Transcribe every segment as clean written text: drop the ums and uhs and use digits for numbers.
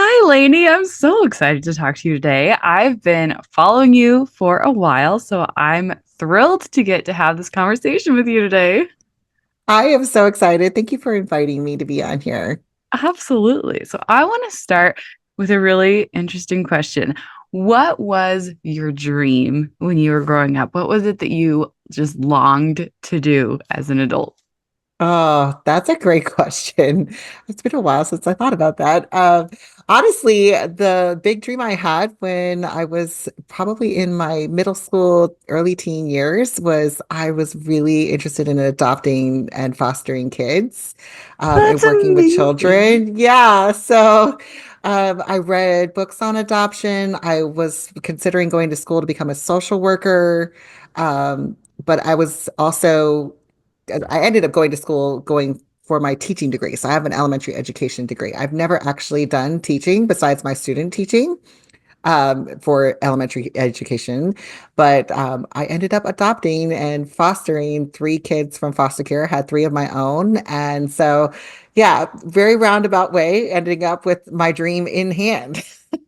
Hi, Lainey. I'm so excited to talk to you today. I've been following you for a while, so I'm thrilled to get to have this conversation with you today. I am so excited. Thank you for inviting me to be on here. Absolutely. So, I want to start with a really interesting question. What was your dream when you were growing up? What was it that you just longed to do as an adult? Oh, that's a great question. It's been a while since I thought about that. Honestly, the big dream I had when I was probably in my middle school, early teen years was I was really interested in adopting and fostering kids, That's and working with amazing. children. Yeah, so I read books on adoption. I was considering going to school to become a social worker. But I was also I ended up going to school going for my teaching degree. So I have an elementary education degree. I've never actually done teaching besides my student teaching for elementary education, but I ended up adopting and fostering three kids from foster care. I had three of my own, and so yeah, very roundabout way, ending up with my dream in hand.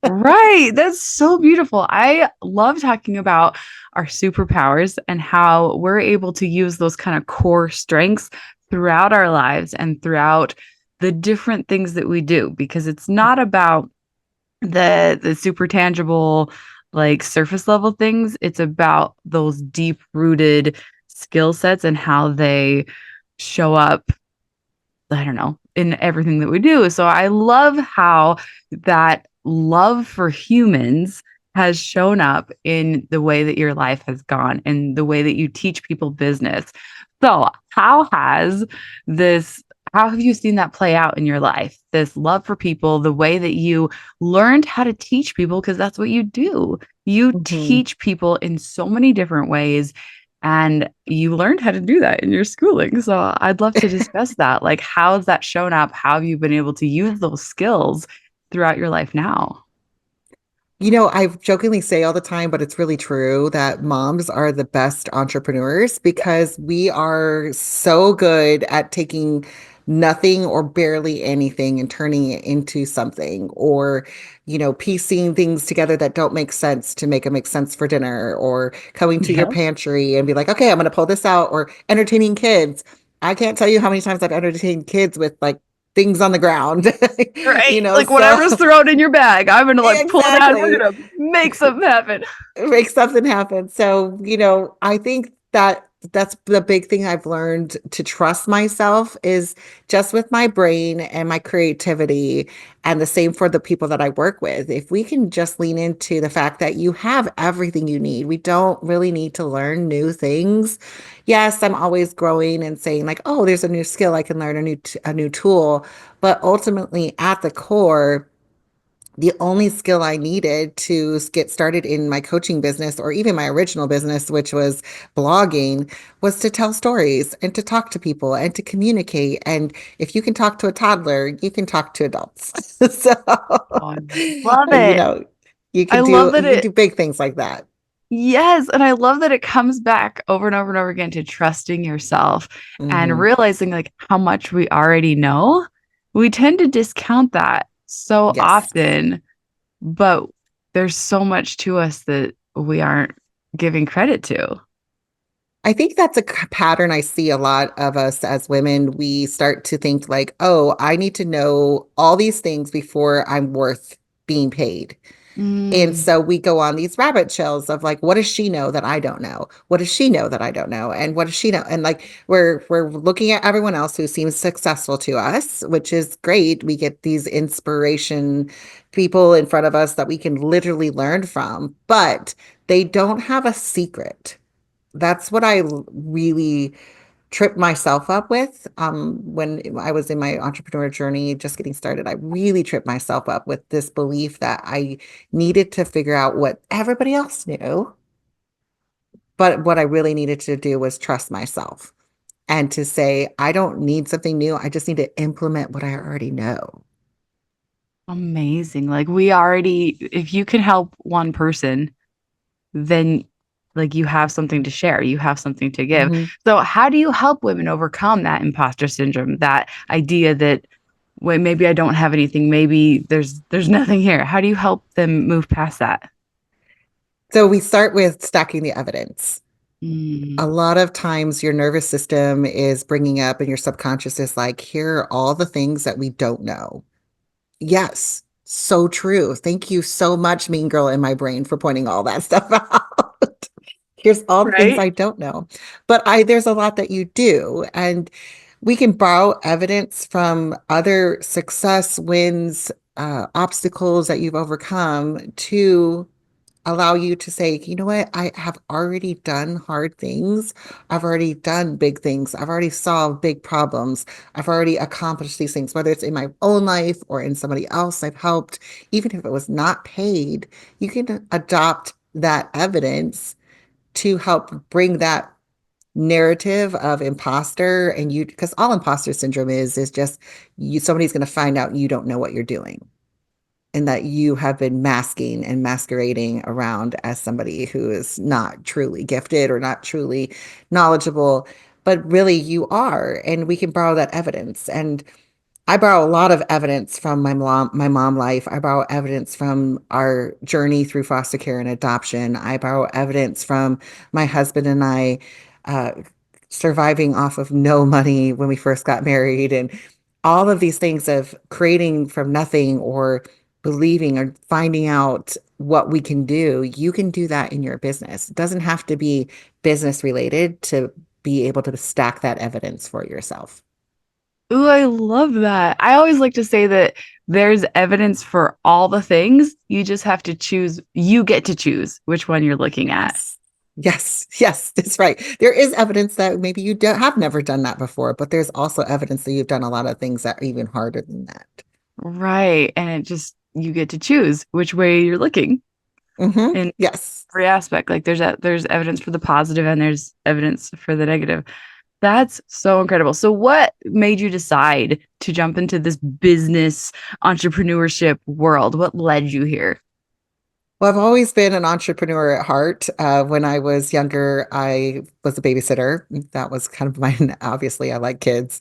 Right. That's so beautiful. I love talking about our superpowers and how we're able to use those kind of core strengths throughout our lives and throughout the different things that we do, because it's not about the super tangible, like surface level things. It's about those deep rooted skill sets and how they show up, I don't know, in everything that we do. So I love how that love for humans has shown up in the way that your life has gone and the way that you teach people business. So, this, how have you seen that play out in your life? This love for people, the way that you learned how to teach people, because that's what you do. You Mhm. teach people in so many different ways, and you learned how to do that in your schooling. So I'd love to discuss that. Like, how has that shown up? How have you been able to use those skills throughout your life now? I jokingly say all the time, but it's really true that moms are the best entrepreneurs because we are so good at taking nothing or barely anything and turning it into something, or, piecing things together that don't make sense to make them make sense for dinner, or coming to your Yeah. pantry and be like, okay, I'm going to pull this out, or entertaining kids. I can't tell you how many times I've entertained kids with like things on the ground, Right. Like so whatever's thrown in your bag, I'm gonna like pull it out and we're exactly. gonna make something happen. Make something happen. So, I think that that's the big thing I've learned to trust myself is just with my brain and my creativity, and the same for the people that I work with. If we can just lean into the fact that you have everything you need, we don't really need to learn new things. Yes, I'm always growing and saying like, "Oh, there's a new skill I can learn, a new tool." But ultimately at the core, the only skill I needed to get started in my coaching business or even my original business, which was blogging, was to tell stories and to talk to people and to communicate. And if you can talk to a toddler, you can talk to adults. So, Oh, I love you it. know, you I can love do that you can it do big things like that. Yes, and I love that it comes back over and over and over again to trusting yourself and Hmm. realizing like how much we already know. We tend to discount that so Yes. often, but there's so much to us that we aren't giving credit to. I think that's a pattern I see a lot of us as women. We start to think like, oh, I need to know all these things before I'm worth being paid. And Mm, so we go on these rabbit trails of like, what does she know that I don't know? What does she know that I don't know? And what does she know? And like we're looking at everyone else who seems successful to us, which is great. We get these inspiration people in front of us that we can literally learn from, but they don't have a secret. That's what really tripped myself up with when I was in my entrepreneur journey, just getting started. I really tripped myself up with this belief that I needed to figure out what everybody else knew. But what I really needed to do was trust myself and to say, I don't need something new. I just need to implement what I already know. amazing. Like we already, if you can help one person, then like you have something to share, you have something to give. Mhm. So how do you help women overcome that imposter syndrome, that idea that wait, maybe I don't have anything. Maybe there's nothing here. How do you help them move past that? So we start with stacking the evidence. A Mm, lot of times your nervous system is bringing up and your subconscious is like, here are all the things that we don't know. Yes, so true. Thank you so much, mean girl in my brain, for pointing all that stuff out. Here's all the things right? I don't know. But I there's a lot that you do. And we can borrow evidence from other success wins, obstacles that you've overcome to allow you to say, you know what, I have already done hard things. I've already done big things. I've already solved big problems. I've already accomplished these things, whether it's in my own life or in somebody else I've helped, even if it was not paid, you can adopt that evidence to help bring that narrative of imposter and you because all imposter syndrome is just you somebody's going to find out you don't know what you're doing and that you have been masking and masquerading around as somebody who is not truly gifted or not truly knowledgeable, but really you are. And we can borrow that evidence. And I borrow a lot of evidence from my mom life. I borrow evidence from our journey through foster care and adoption. I borrow evidence from my husband and I uh, surviving off of no money when we first got married, and all of these things of creating from nothing or believing or finding out what we can do. You can do that in your business. It doesn't have to be business related to be able to stack that evidence for yourself. Ooh, I love that. I always like to say that there's evidence for all the things. You just have to choose, you get to choose which one you're looking at. Yes. Yes, yes, that's right. There is evidence that maybe you have never done that before, but there's also evidence that you've done a lot of things that are even harder than that. Right. And it just, you get to choose which way you're looking in Yes. every aspect. Like there's evidence for the positive and there's evidence for the negative. That's so incredible. So what made you decide to jump into this business entrepreneurship world? What led you here? Well, I've always been an entrepreneur at heart. When I was younger, I was a babysitter. That was kind of my, obviously, I like kids.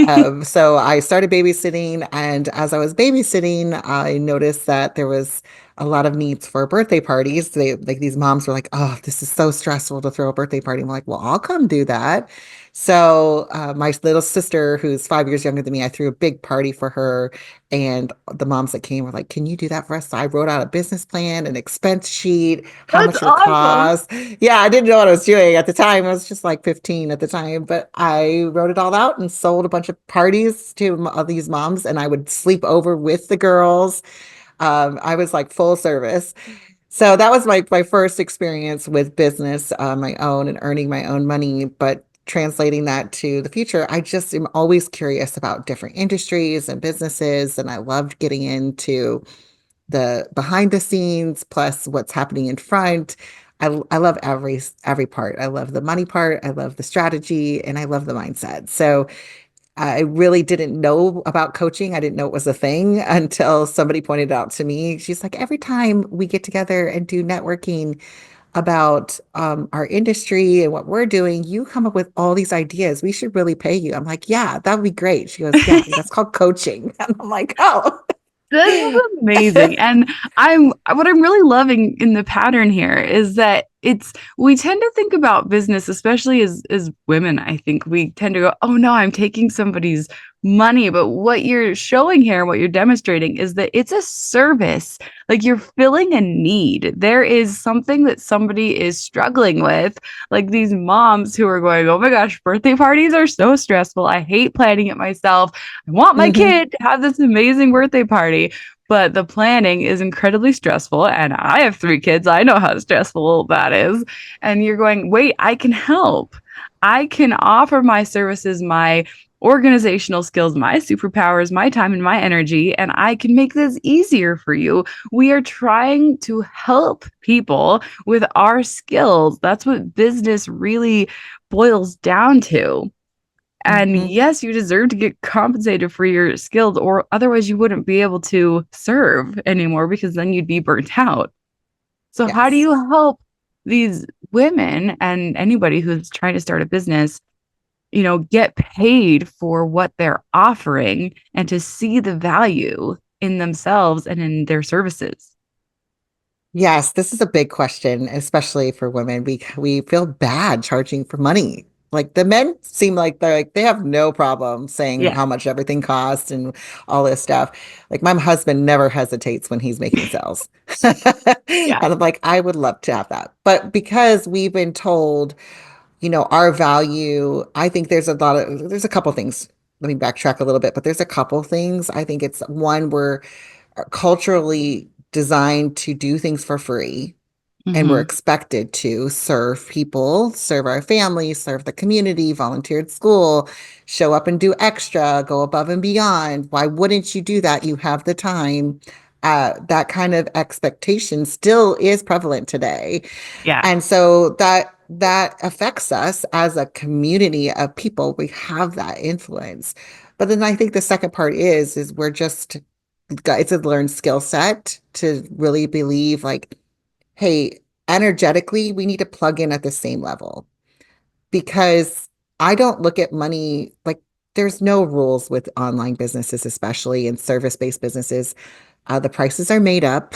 So I started babysitting, and as I was babysitting, I noticed that there was a lot of needs for birthday parties. They like these moms were like, "Oh, this is so stressful to throw a birthday party." I'm like, "Well, I'll come do that." So my little sister, who's 5 years younger than me, I threw a big party for her, and the moms that came were like, "Can you do that for us?" So I wrote out a business plan, an expense sheet, how That's much it would awesome. cost. Yeah, I didn't know what I was doing at the time. I was just like 15 at the time, but I wrote it all out and sold a bunch of parties to these moms, and I would sleep over with the girls. I was like full service. So that was my first experience with business on my own and earning my own money, but translating that to the future, I just am always curious about different industries and businesses, and I loved getting into the behind the scenes plus what's happening in front. I love every part. I love the money part, I love the strategy, and I love the mindset. So I really didn't know about coaching. I didn't know it was a thing until somebody pointed it out to me. She's like, every time we get together and do networking about our industry and what we're doing, you come up with all these ideas. We should really pay you. I'm like, yeah, that would be great. She goes, yeah, that's called coaching. And I'm like, oh. This is amazing. And I'm what I'm really loving in the pattern here is that it's we tend to think about business, especially as women, I think we tend to go, oh no, I'm taking somebody's money. But what you're showing here, what you're demonstrating is that it's a service. Like you're filling a need. There is something that somebody is struggling with. Like these moms who are going, oh my gosh, birthday parties are so stressful. I hate planning it myself. I want my Hmm. kid to have this amazing birthday party, but the planning is incredibly stressful. And I have 3 kids. I know how stressful that is. And you're going, wait, I can help. I can offer my services, my organizational skills, my superpowers, my time, and my energy, and I can make this easier for you. We are trying to help people with our skills. That's what business really boils down to. And Hmm. yes, you deserve to get compensated for your skills, or otherwise you wouldn't be able to serve anymore because then you'd be burnt out. So, how do Yes. you help these women and anybody who's trying to start a business get paid for what they're offering and to see the value in themselves and in their services. Yes, this is a big question, especially for women. We feel bad charging for money. Like the men seem like they have no problem saying Yeah. how much everything costs and all this stuff. Like my husband never hesitates when he's making sales. And Yeah. I'm like, I would love to have that. But because we've been told, our value, I think there's a couple things. Let me backtrack a little bit, but there's a couple things. I think it's one, we're culturally designed to do things for free, and we're Hmm. expected to serve people, serve our families, serve the community, volunteer at school, show up and do extra, go above and beyond. Why wouldn't you do that? You have the time. That kind of expectation still is prevalent today. Yeah. And so that affects us as a community of people. We have that influence. But then I think the second part is we're just it's a learned skill set to really believe like, hey, energetically, we need to plug in at the same level because I don't look at money like there's no rules with online businesses, especially in service-based businesses. The prices are made up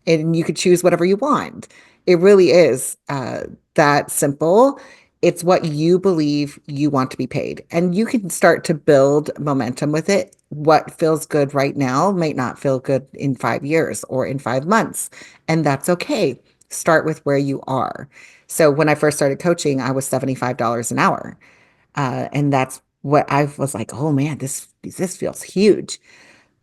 and you could choose whatever you want. It really is that simple. It's what you believe you want to be paid. And you can start to build momentum with it. What feels good right now might not feel good in 5 years or in 5 months. And that's okay. Start with where you are. So when I first started coaching, I was $75 an hour. And that's what I was like, oh man, this feels huge.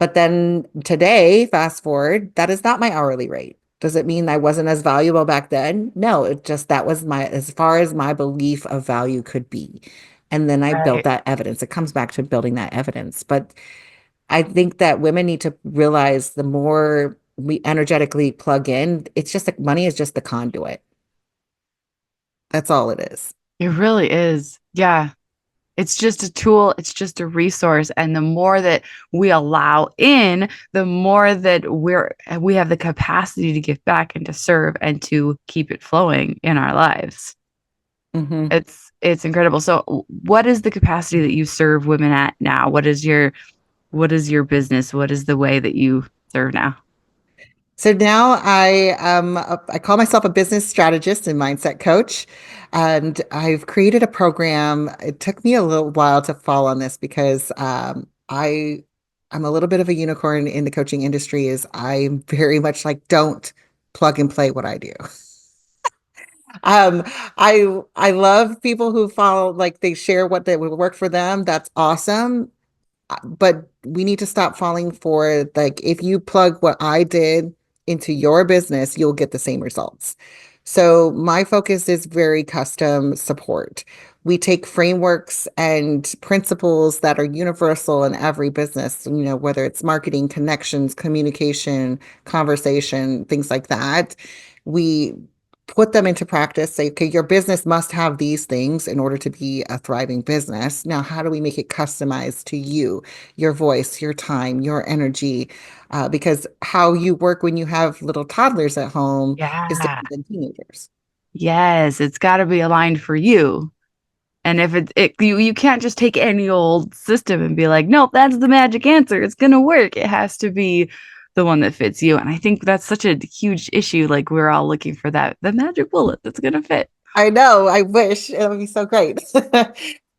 But then today, fast forward, that is not my hourly rate. Does it mean I wasn't as valuable back then? No, it just that was my as far as my belief of value could be. And then I built Right. that evidence. It comes back to building that evidence. But I think that women need to realize the more we energetically plug in, it's just like money is just the conduit. That's all it is. It really is. Yeah. It's just a tool, it's just a resource. And the more that we allow in, the more that we have the capacity to give back and to serve and to keep it flowing in our lives. Hmm. It's incredible. So what is the capacity that you serve women at now? What is your business? What is the way that you serve now? So now I call myself a business strategist and mindset coach, and I've created a program. It took me a little while to fall on this because I'm a little bit of a unicorn in the coaching industry. Is I'm very much like don't plug and play what I do. Um, I love people who follow like they share what they would work for them. That's awesome, but we need to stop falling for like if you plug what I did into your business, you'll get the same results. So my focus is very custom support. We take frameworks and principles that are universal in every business, whether it's marketing, connections, communication, conversation, things like that. We put them into practice, say, okay, your business must have these things in order to be a thriving business. Now, how do we make it customized to you, your voice, your time, your energy? Because how you work when you have little toddlers at home is Yeah. different than teenagers. Yes, it's got to be aligned for you. And if you can't just take any old system and be like, nope, that's the magic answer. It's gonna work. It has to be the one that fits you. And I think that's such a huge issue. Like we're all looking for the magic bullet that's gonna fit. I know, I wish it would be so great.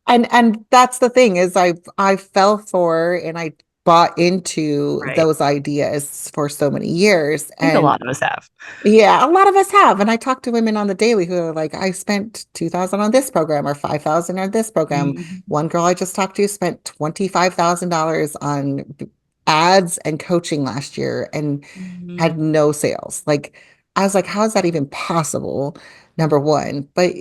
And that's the thing is I fell for and I bought into Right. those ideas for so many years. I think a And lot of us have. yeah, a lot of us have. And I talk to women on the daily who are like, I spent 2,000 on this program or 5,000 on this program. Mhm. One girl I just talked to spent $25,000 on ads and coaching last year and had Mhm. no sales. Like, I was like, how is that even possible? Number one. But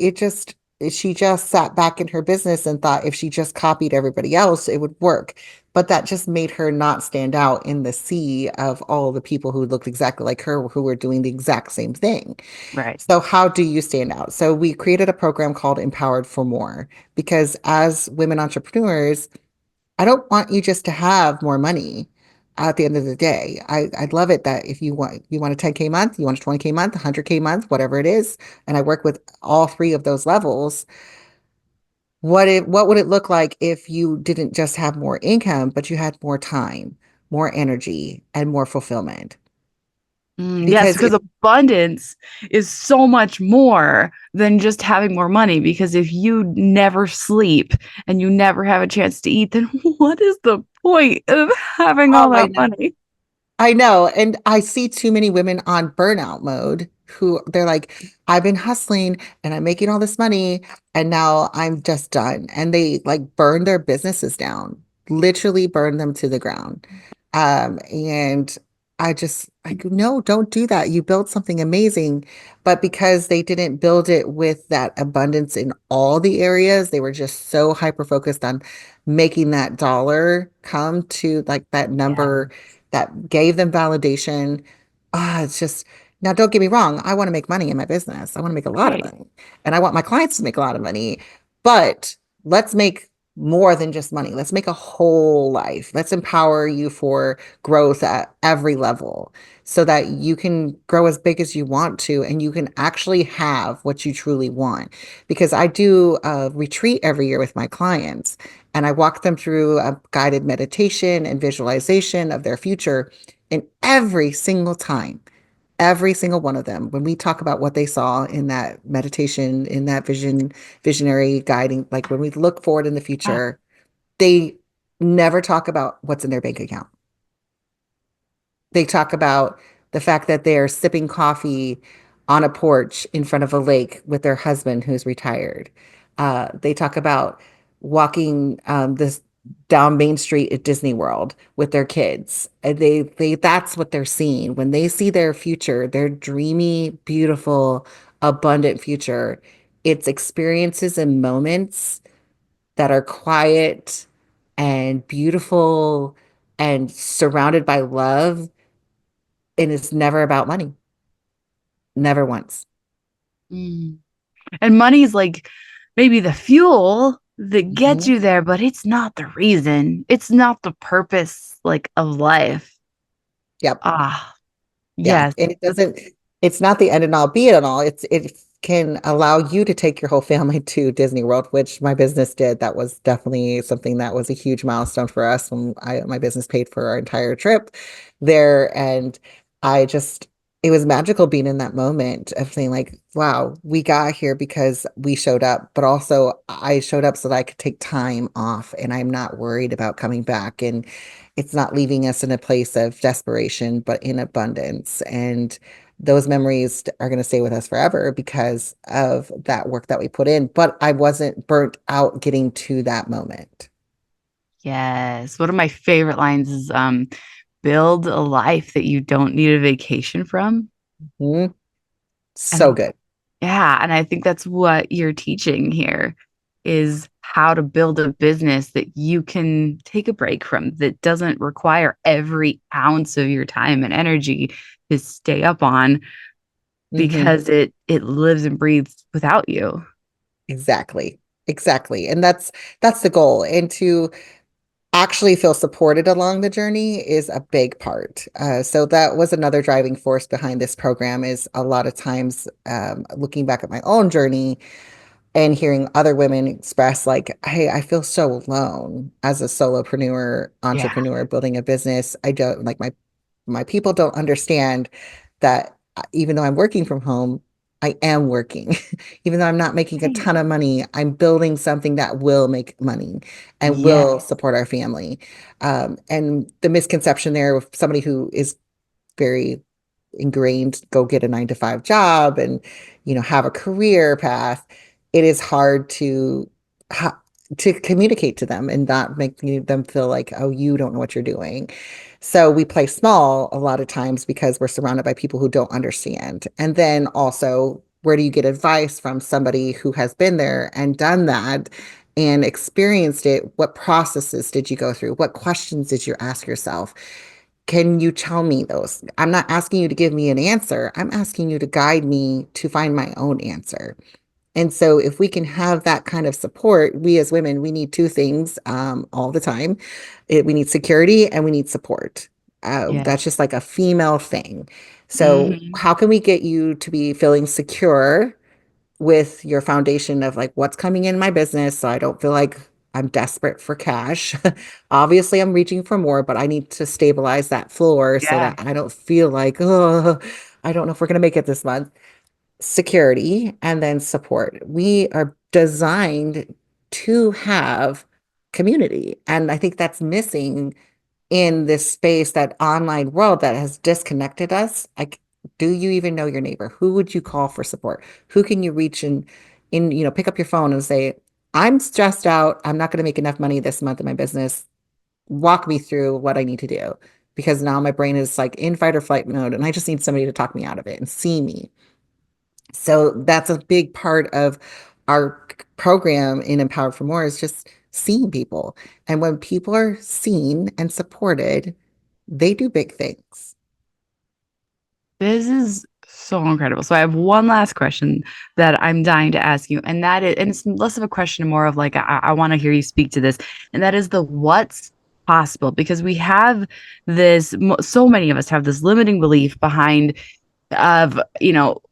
she just sat back in her business and thought if she just copied everybody else, it would work. But that just made her not stand out in the sea of all the people who looked exactly like her who were doing the exact same thing. Right. So, how do you stand out? So, we created a program called Empowered for More because as women entrepreneurs, I don't want you just to have more money at the end of the day. I'd love it that if you want a 10K month, you want a 20K month, 100K month, whatever it is, and I work with all three of those levels. what would it look like if you didn't just have more income, but you had more time, more energy, and more fulfillment? Yes, Because because if abundance is so much more than just having more money. Because if you never sleep and you never have a chance to eat, then what is the point of having all oh, I that know. money? I know. And I see too many women on burnout mode who they're like, I've been hustling and I'm making all this money and now I'm just done. And they like burn their businesses down, literally burn them to the ground. And I just like, no, don't do that. You built something amazing. But because they didn't build it with that abundance in all the areas, they were just so hyper focused on making that dollar come to like that Yeah. number that gave them validation. It's just now, don't get me wrong. I want to make money in my business. I want to make a lot of Right. money and I want my clients to make a lot of money, but let's make more than just money. Let's make a whole life. Let's empower you for growth at every level so that you can grow as big as you want to and you can actually have what you truly want. Because I do a retreat every year with my clients and I walk them through a guided meditation and visualization of their future. And every single one of them, when we talk about what they saw in that meditation, in that visionary guiding, like when we look forward in the Ah, future, they never talk about what's in their bank account. They talk about the fact that they're sipping coffee on a porch in front of a lake with their husband who's retired. They talk about walking this down Main Street at Disney World with their kids. And they that's what they're seeing. When they see their future, their dreamy, beautiful, abundant future, it's experiences and moments that are quiet and beautiful and surrounded by love, and it's never about money. Never once. mm. And money is like maybe the fuel that gets Mhm. you there, but it's not the reason. It's not the purpose like of life. Yep. Ah, Yeah. yes. And it's not the end and all be it and all. It can allow you to take your whole family to Disney World, which my business did. That was definitely something that was a huge milestone for us when my business paid for our entire trip there. And I just, it was magical being in that moment of saying like, wow, we got here because we showed up, but also I showed up so that I could take time off and I'm not worried about coming back. And it's not leaving us in a place of desperation, but in abundance. And those memories are going to stay with us forever because of that work that we put in. But I wasn't burnt out getting to that moment. Yes. One of my favorite lines is build a life that you don't need a vacation from. Mhm. So And good. yeah, and I think that's what you're teaching here is how to build a business that you can take a break from that doesn't require every ounce of your time and energy to stay up on Hmm. because it lives and breathes without you. Exactly. Exactly. And that's the goal. And to actually feel supported along the journey is a big part. So that was another driving force behind this program is a lot of times looking back at my own journey and hearing other women express like, hey, I feel so alone as a solopreneur, Yeah. entrepreneur building a business. I don't like my people don't understand that even though I'm working from home, I am working. Even though I'm not making a Right. ton of money, I'm building something that will make money and Yeah. will support our family. And the misconception there with somebody who is very ingrained, go get a 9 to 5 job and, have a career path, it is hard ha to communicate to them and not make them feel like, oh, you don't know what you're doing. So we play small a lot of times because we're surrounded by people who don't understand. And then also, where do you get advice from somebody who has been there and done that and experienced it? What processes did you go through? What questions did you ask yourself? Can you tell me those? I'm not asking you to give me an answer. I'm asking you to guide me to find my own answer. And so, if we can have that kind of support, we as women, we need two things all the time. We need security and we need support. Yeah. That's just like a female thing. So, Hmm. how can we get you to be feeling secure with your foundation of like what's coming in my business so I don't feel like I'm desperate for cash. Obviously, I'm reaching for more, but I need to stabilize that floor so Yeah. that I don't feel like, oh, I don't know if we're going to make it this month. Security and then support. We are designed to have community. And I think that's missing in this space, that online world that has disconnected us. Like, do you even know your neighbor? Who would you call for support? Who can you reach and pick up your phone and say, I'm stressed out. I'm not going to make enough money this month in my business. Walk me through what I need to do. Because now my brain is like in fight or flight mode, and I just need somebody to talk me out of it and see me. So that's a big part of our program in Empowered for More is just seeing people. And when people are seen and supported, they do big things. This is so incredible. So I have one last question that I'm dying to ask you, and that is, and it's less of a question, more of like I want to hear you speak to this, and that is the what's possible, because we have this. So many of us have this limiting belief behind of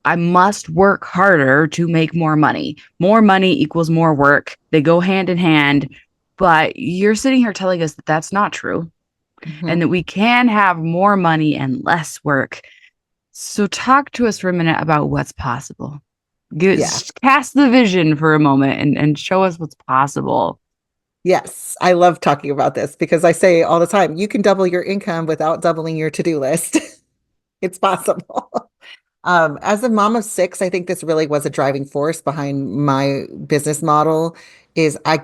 I must work harder to make more money. More money equals more work. They go hand in hand, but you're sitting here telling us that that's not true, and Mhm. that we can have more money and less work. So talk to us for a minute about what's possible. Yeah. Cast the vision for a moment and show us what's possible. Yes. I love talking about this because I say all the time, you can double your income without doubling your to-do list. It's possible. As a mom of six, I think this really was a driving force behind my business model is I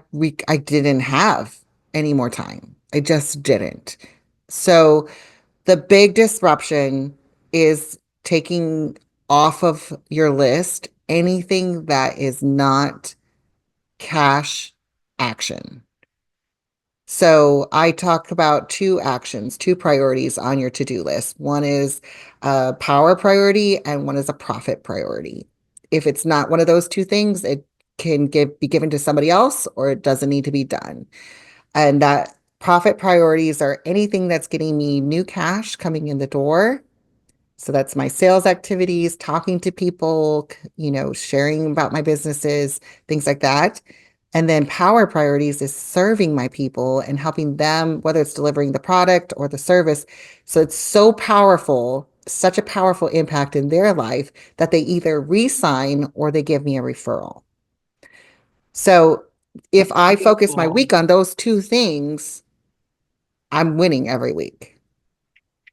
didn't have any more time. I just didn't. So the big disruption is taking off of your list anything that is not cash action. So I talk about two actions, two priorities on your to-do list. One is a power priority and one is a profit priority. If it's not one of those two things, it can be given to somebody else or it doesn't need to be done. And that profit priorities are anything that's getting me new cash coming in the door. So that's my sales activities, talking to people, sharing about my businesses, things like that. And then power priorities is serving my people and helping them, whether it's delivering the product or the service. So it's so powerful, such a powerful impact in their life that they either re-sign or they give me a referral. So if I So focus my cool. week on those two things, I'm winning every week.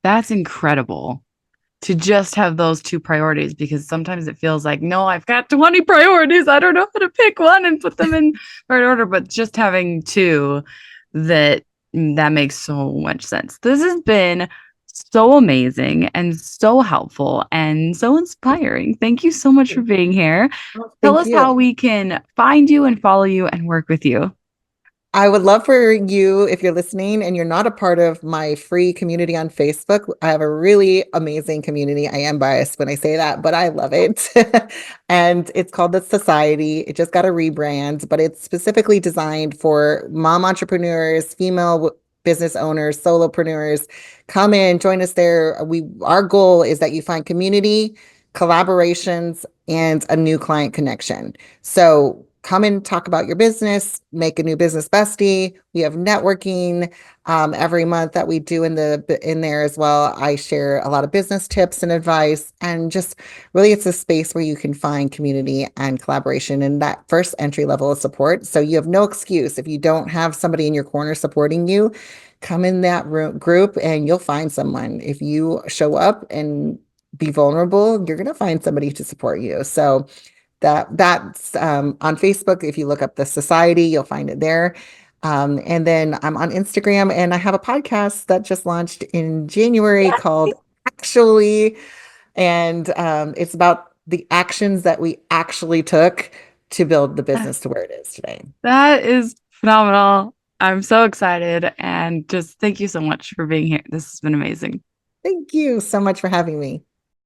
That's incredible to just have those two priorities, because sometimes it feels like, no, I've got 20 priorities. I don't know how to pick one and put them in right order, but just having two, that that makes so much sense. This has been so amazing and so helpful and so inspiring. Thank you so much for being here. Oh, Tell thank us how you. we can find you and follow you and work with you. I would love for you, if you're listening and you're not a part of my free community on Facebook, I have a really amazing community. I am biased when I say that, but I love it. And it's called The Society. It just got a rebrand, but it's specifically designed for mom entrepreneurs, female business owners, solopreneurs. Come in, join us there. Our goal is that you find community, collaborations, and a new client connection. So come and talk about your business, make a new business bestie. We have networking every month that we do in there as well. I share a lot of business tips and advice, and just really it's a space where you can find community and collaboration and that first entry level of support. So you have no excuse if you don't have somebody in your corner supporting you. Come in that group and you'll find someone. If you show up and be vulnerable, you're going to find somebody to support you. So that's on Facebook. If you look up the society, you'll find it there. And then I'm on Instagram and I have a podcast that just launched in January called Actually, and it's about the actions that we actually took to build the business to where it is today. That is phenomenal. I'm so excited, and just thank you so much for being here. This has been amazing. Thank you so much for having me.